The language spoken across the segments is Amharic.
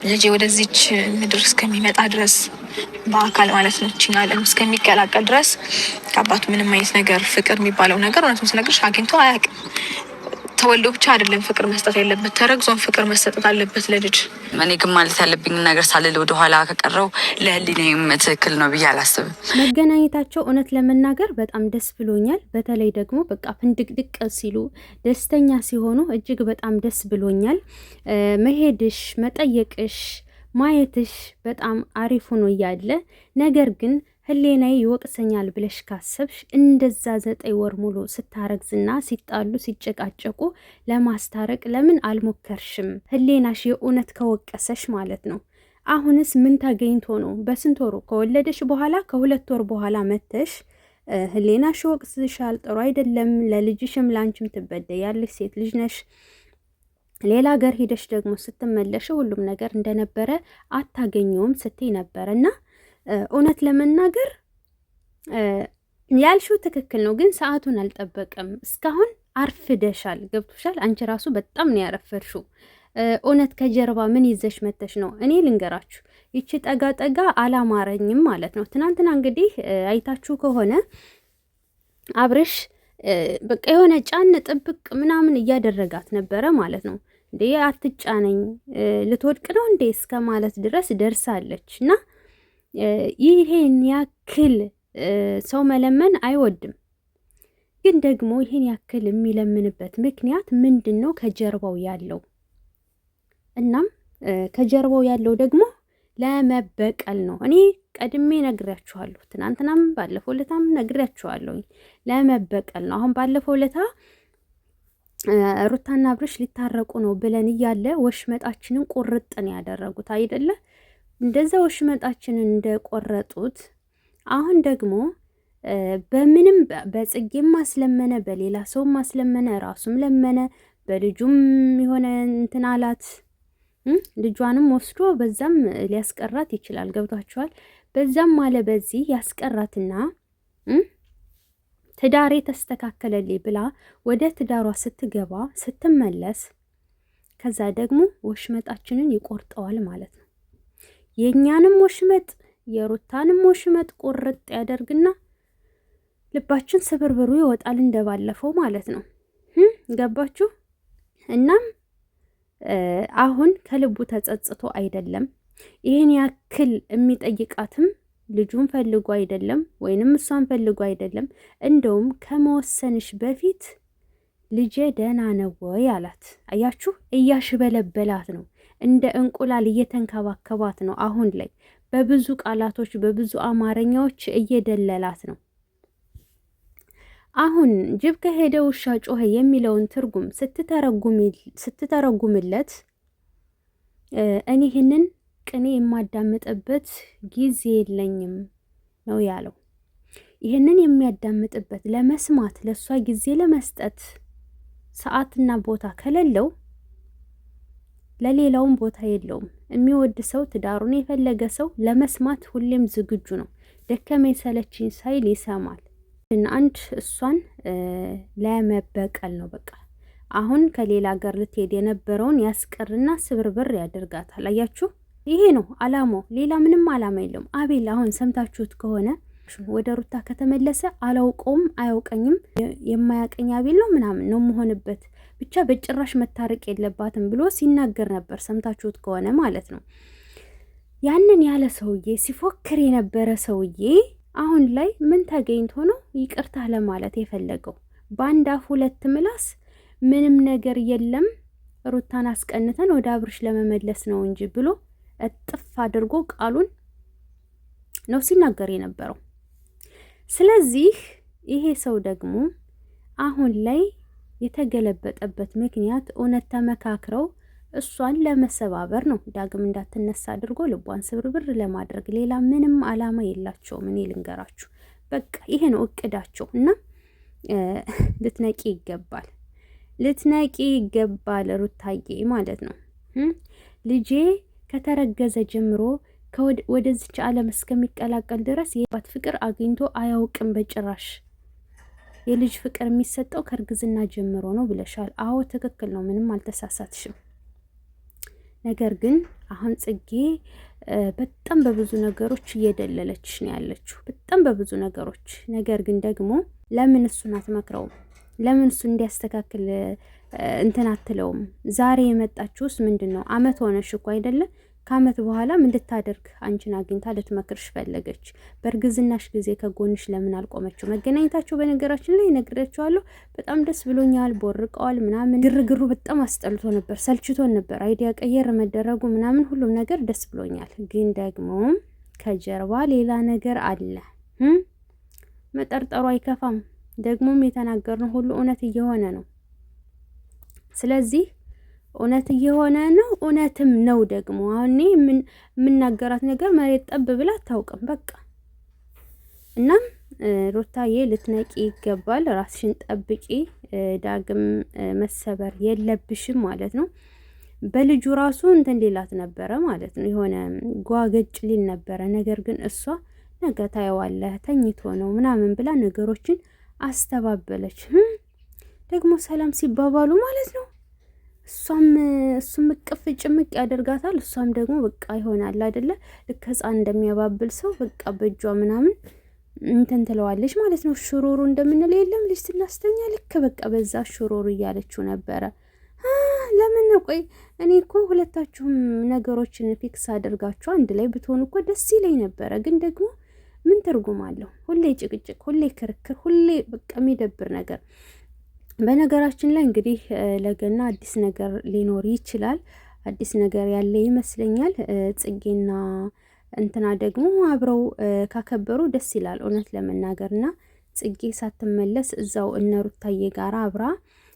ልጄ ወደዚች ምድር እስከሚመጣ ድረስ በአካል ማለት ነው እቺን ዓለም እስከሚቀላቀል ድረስ ከአባቱ ምንም አይነት ነገር ፍቅር የሚባለው ነገር እውነቱን ስነግርሽ አግኝቶ አያውቅም። ተወልዶ ብቻ አይደለም ፍቅር መስጠት ያለበት፣ ተረግዞን ፍቅር መስጠት አለበት ለልጅ። እኔ ግን ማለት ያለብኝ ነገር ሳልል ወደ ኋላ ከቀረው ለህሊናዬም ትክክል ነው ብዬ አላስብም። መገናኘታቸው እውነት ለመናገር በጣም ደስ ብሎኛል። በተለይ ደግሞ በቃ ፍንድቅድቅ ሲሉ ደስተኛ ሲሆኑ እጅግ በጣም ደስ ብሎኛል። መሄድሽ፣ መጠየቅሽ፣ ማየትሽ በጣም አሪፍ ሆኖ እያለ ነገር ግን ህሌናዬ ይወቅሰኛል ብለሽ ካሰብሽ እንደዛ 9 ወር ሙሉ ስታረግዝና ሲጣሉ ሲጨቃጨቁ ለማስታረቅ ለምን አልሞከርሽም? ህሌናሽ የእውነት ከወቀሰሽ ማለት ነው። አሁንስ ምን ተገኝቶ ነው? በስንት ወሩ ከወለደሽ በኋላ ከ2 ወር በኋላ መተሽ ህሌናሽ ወቅስሻል። ጥሩ አይደለም። ለልጅሽም ላንቺም ትበደያለሽ። ሴት ልጅ ነሽ። ሌላ ሀገር ሄደሽ ደግሞ ስትመለሽ ሁሉም ነገር እንደነበረ አታገኘውም ስትይ ነበርና እውነት ለመናገር ያልሽው ትክክል ነው፣ ግን ሰዓቱን አልጠበቀም። እስካሁን አርፍደሻል። ገብቶሻል? አንቺ ራሱ በጣም ነው ያረፈድሽው። እውነት ከጀርባ ምን ይዘሽ መተሽ ነው? እኔ ልንገራችሁ፣ ይቺ ጠጋ ጠጋ አላማረኝም ማለት ነው። ትናንትና እንግዲህ አይታችሁ ከሆነ አብርሽ በቃ የሆነ ጫን ጥብቅ ምናምን እያደረጋት ነበረ ማለት ነው። እንዴ አትጫነኝ፣ ልትወድቅ ነው እንዴ እስከ ማለት ድረስ ደርሳለች። እና ይሄን ያክል ሰው መለመን አይወድም፣ ግን ደግሞ ይሄን ያክል የሚለምንበት ምክንያት ምንድን ነው? ከጀርባው ያለው እናም ከጀርባው ያለው ደግሞ ለመበቀል ነው። እኔ ቀድሜ ነግሬያችኋለሁ። ትናንትናም ባለፈው ለታም ነግሬያችኋለሁ። ለመበቀል ነው። አሁን ባለፈው ለታ ሩታና አብርሽ ሊታረቁ ነው ብለን እያለ ወሽመጣችንን ቁርጥን ያደረጉት አይደለ? እንደዛ ወሽመጣችንን እንደቆረጡት አሁን ደግሞ በምንም በጽጌም ማስለመነ፣ በሌላ ሰው ማስለመነ፣ ራሱም ለመነ፣ በልጁም የሆነ እንትን አላት። ልጇንም ወስዶ በዛም ሊያስቀራት ይችላል። ገብቷችኋል? በዛም አለ በዚህ ያስቀራትና ትዳሬ ተስተካከለልኝ ብላ ወደ ትዳሯ ስትገባ ስትመለስ ከዛ ደግሞ ወሽመጣችንን ይቆርጠዋል ማለት ነው። የእኛንም ወሽመጥ የሩታንም ወሽመጥ ቁርጥ ያደርግና ልባችን ስብርብሩ ይወጣል እንደባለፈው ማለት ነው። ገባችሁ? እናም አሁን ከልቡ ተጸጽቶ አይደለም ይህን ያክል የሚጠይቃትም ልጁን ፈልጎ አይደለም ወይንም እሷን ፈልጎ አይደለም። እንደውም ከመወሰንሽ በፊት ልጄ ደህና ነው ወይ አላት። አያችሁ፣ እያሽበለበላት ነው። እንደ እንቁላል እየተንከባከባት ነው። አሁን ላይ በብዙ ቃላቶች በብዙ አማርኛዎች እየደለላት ነው። አሁን ጅብ ከሄደ ውሻ ጮኸ የሚለውን ትርጉም ስትተረጉምለት እኔ ይህንን ቅኔ የማዳምጥበት ጊዜ የለኝም ነው ያለው። ይህንን የሚያዳምጥበት ለመስማት ለእሷ ጊዜ ለመስጠት ሰዓትና ቦታ ከሌለው ለሌላውም ቦታ የለውም። የሚወድ ሰው ትዳሩን የፈለገ ሰው ለመስማት ሁሌም ዝግጁ ነው። ደከመኝ ሰለችኝ ሳይል ይሰማል። አንድ እሷን ለመበቀል ነው በቃ። አሁን ከሌላ ሀገር ልትሄድ የነበረውን ያስቀርና ስብርብር ያደርጋታል። አያችሁ፣ ይሄ ነው አላማው። ሌላ ምንም አላማ የለውም። አቤል አሁን ሰምታችሁት ከሆነ ወደ ሩታ ከተመለሰ አላውቀውም አያውቀኝም የማያቀኝ አቤል ነው ምናምን ነው መሆንበት፣ ብቻ በጭራሽ መታረቅ የለባትም ብሎ ሲናገር ነበር። ሰምታችሁት ከሆነ ማለት ነው። ያንን ያለ ሰውዬ ሲፎክር የነበረ ሰውዬ አሁን ላይ ምን ተገኝቶ ነው ይቅርታ ለማለት የፈለገው? በአንድ አፍ ሁለት ምላስ ምንም ነገር የለም ሩታን አስቀንተን ወደ አብርሽ ለመመለስ ነው እንጂ ብሎ እጥፍ አድርጎ ቃሉን ነው ሲናገር የነበረው። ስለዚህ ይሄ ሰው ደግሞ አሁን ላይ የተገለበጠበት ምክንያት እውነት ተመካክረው እሷን ለመሰባበር ነው። ዳግም እንዳትነሳ አድርጎ ልቧን ስብርብር ለማድረግ ሌላ ምንም አላማ የላቸውም። እኔ ልንገራችሁ፣ በቃ ይሄ ነው እቅዳቸው። እና ልትነቂ ይገባል ሩታዬ ማለት ነው። ልጄ ከተረገዘ ጀምሮ ወደዚች ዓለም እስከሚቀላቀል ድረስ የባት ፍቅር አግኝቶ አያውቅም በጭራሽ። የልጅ ፍቅር የሚሰጠው ከእርግዝና ጀምሮ ነው ብለሻል። አዎ ትክክል ነው፣ ምንም አልተሳሳትሽም። ነገር ግን አሁን ጽጌ በጣም በብዙ ነገሮች እየደለለች ነው ያለችው፣ በጣም በብዙ ነገሮች። ነገር ግን ደግሞ ለምን እሱን አትመክረውም? ለምን እሱ እንዲያስተካክል እንትን አትለውም? ዛሬ የመጣችውስ ምንድን ነው? አመት ሆነሽ እኮ አይደለ? ከአመት በኋላ ምን እንድታደርግ አንቺን አግኝታ ልትመክርሽ ፈለገች? በእርግዝናሽ ጊዜ ከጎንሽ ለምን አልቆመችው? መገናኘታቸው በነገራችን ላይ ነግሬያቸዋለሁ። በጣም ደስ ብሎኛል። ቦርቀዋል ምናምን፣ ግርግሩ በጣም አስጠልቶ ነበር፣ ሰልችቶን ነበር። አይዲያ ቀየር መደረጉ ምናምን፣ ሁሉም ነገር ደስ ብሎኛል። ግን ደግሞ ከጀርባ ሌላ ነገር አለ። መጠርጠሩ አይከፋም። ደግሞም የተናገርነው ሁሉ እውነት እየሆነ ነው። ስለዚህ እውነት እየሆነ ነው፣ እውነትም ነው። ደግሞ አሁን የምናገራት ነገር መሬት ጠብ ብላ አታውቅም። በቃ እናም ሩታዬ ልትነቂ ይገባል። ራስሽን ጠብቂ። ዳግም መሰበር የለብሽም ማለት ነው። በልጁ ራሱ እንትን ሌላት ነበረ ማለት ነው። የሆነ ጓገጭ ሊል ነበረ። ነገር ግን እሷ ነገ ታየዋለህ ተኝቶ ነው ምናምን ብላ ነገሮችን አስተባበለች። ደግሞ ሰላም ሲባባሉ ማለት ነው እሱም እቅፍ ጭምቅ ያደርጋታል። እሷም ደግሞ በቃ ይሆናል አይደለ ልክ ሕፃን እንደሚያባብል ሰው በቃ በእጇ ምናምን እንትን ትለዋለች ማለት ነው። ሽሮሩ እንደምንለው የለም ልጅ ስናስተኛ ልክ በቃ በዛ ሽሮሩ እያለችው ነበረ። ለምን ነው ቆይ እኔ እኮ ሁለታችሁም ነገሮችን ፊክስ አድርጋችሁ አንድ ላይ ብትሆኑ እኮ ደስ ይለኝ ነበረ። ግን ደግሞ ምን ትርጉም አለው? ሁሌ ጭቅጭቅ፣ ሁሌ ክርክር፣ ሁሌ በቃ የሚደብር ነገር። በነገራችን ላይ እንግዲህ ለገና አዲስ ነገር ሊኖር ይችላል። አዲስ ነገር ያለ ይመስለኛል። ጽጌና እንትና ደግሞ አብረው ካከበሩ ደስ ይላል እውነት ለመናገርና ጽጌ ሳትመለስ እዛው እነ ሩታዬ ጋር አብራ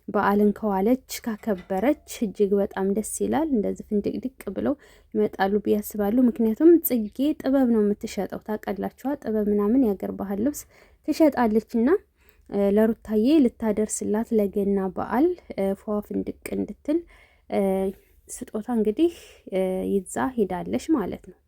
በዓልን ከዋለች ካከበረች እጅግ በጣም ደስ ይላል። እንደዚህ ፍንድቅድቅ ብለው ይመጣሉ ብዬ አስባለሁ። ምክንያቱም ጽጌ ጥበብ ነው የምትሸጠው፣ ታውቃላችኋ። ጥበብ ምናምን ያገር ባህል ልብስ ትሸጣለችና ለሩታዬ ልታደርስላት ለገና በዓል ፏ ፍንድቅ እንድትል ስጦታ እንግዲህ ይዛ ሄዳለች ማለት ነው።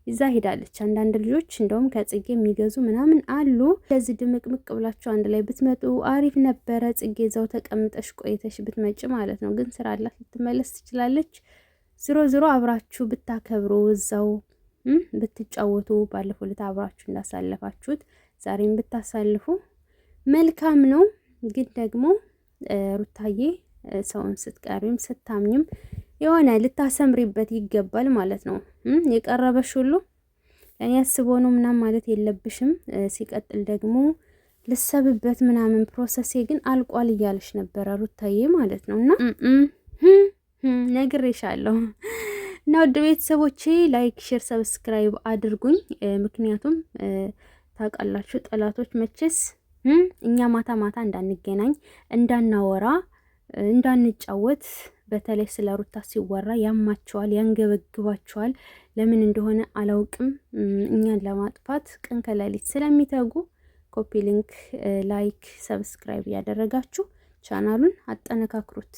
ይዛ ሄዳለች። አንዳንድ ልጆች እንደውም ከጽጌ የሚገዙ ምናምን አሉ። ለዚህ ድምቅምቅ ብላችሁ አንድ ላይ ብትመጡ አሪፍ ነበረ። ጽጌ እዛው ተቀምጠሽ ቆይተሽ ብትመጭ ማለት ነው። ግን ስራ አላት፣ ልትመለስ ትችላለች። ዝሮ አብራችሁ ብታከብሩ እዛው ብትጫወቱ፣ ባለፈው ዕለት አብራችሁ እንዳሳለፋችሁት ዛሬም ብታሳልፉ መልካም ነው። ግን ደግሞ ሩታዬ ሰውን ስትቀርቢም ስታምኝም የሆነ ልታሰምሪበት ይገባል ማለት ነው። የቀረበሽ ሁሉ ለእኔ አስቦ ነው ምናምን ማለት የለብሽም። ሲቀጥል ደግሞ ልሰብበት ምናምን ፕሮሰሴ ግን አልቋል እያለሽ ነበረ ሩታዬ ማለት ነው። እና ነግሬሻለሁ። እና ውድ ቤተሰቦቼ ላይክ፣ ሼር፣ ሰብስክራይብ አድርጉኝ። ምክንያቱም ታውቃላችሁ ጠላቶች መቼስ እኛ ማታ ማታ እንዳንገናኝ፣ እንዳናወራ፣ እንዳንጫወት በተለይ ስለ ሩታ ሲወራ ያማቸዋል፣ ያንገበግባቸዋል። ለምን እንደሆነ አላውቅም። እኛን ለማጥፋት ቀን ከሌሊት ስለሚተጉ ኮፒ ሊንክ፣ ላይክ፣ ሰብስክራይብ ያደረጋችሁ ቻናሉን አጠነካክሩት።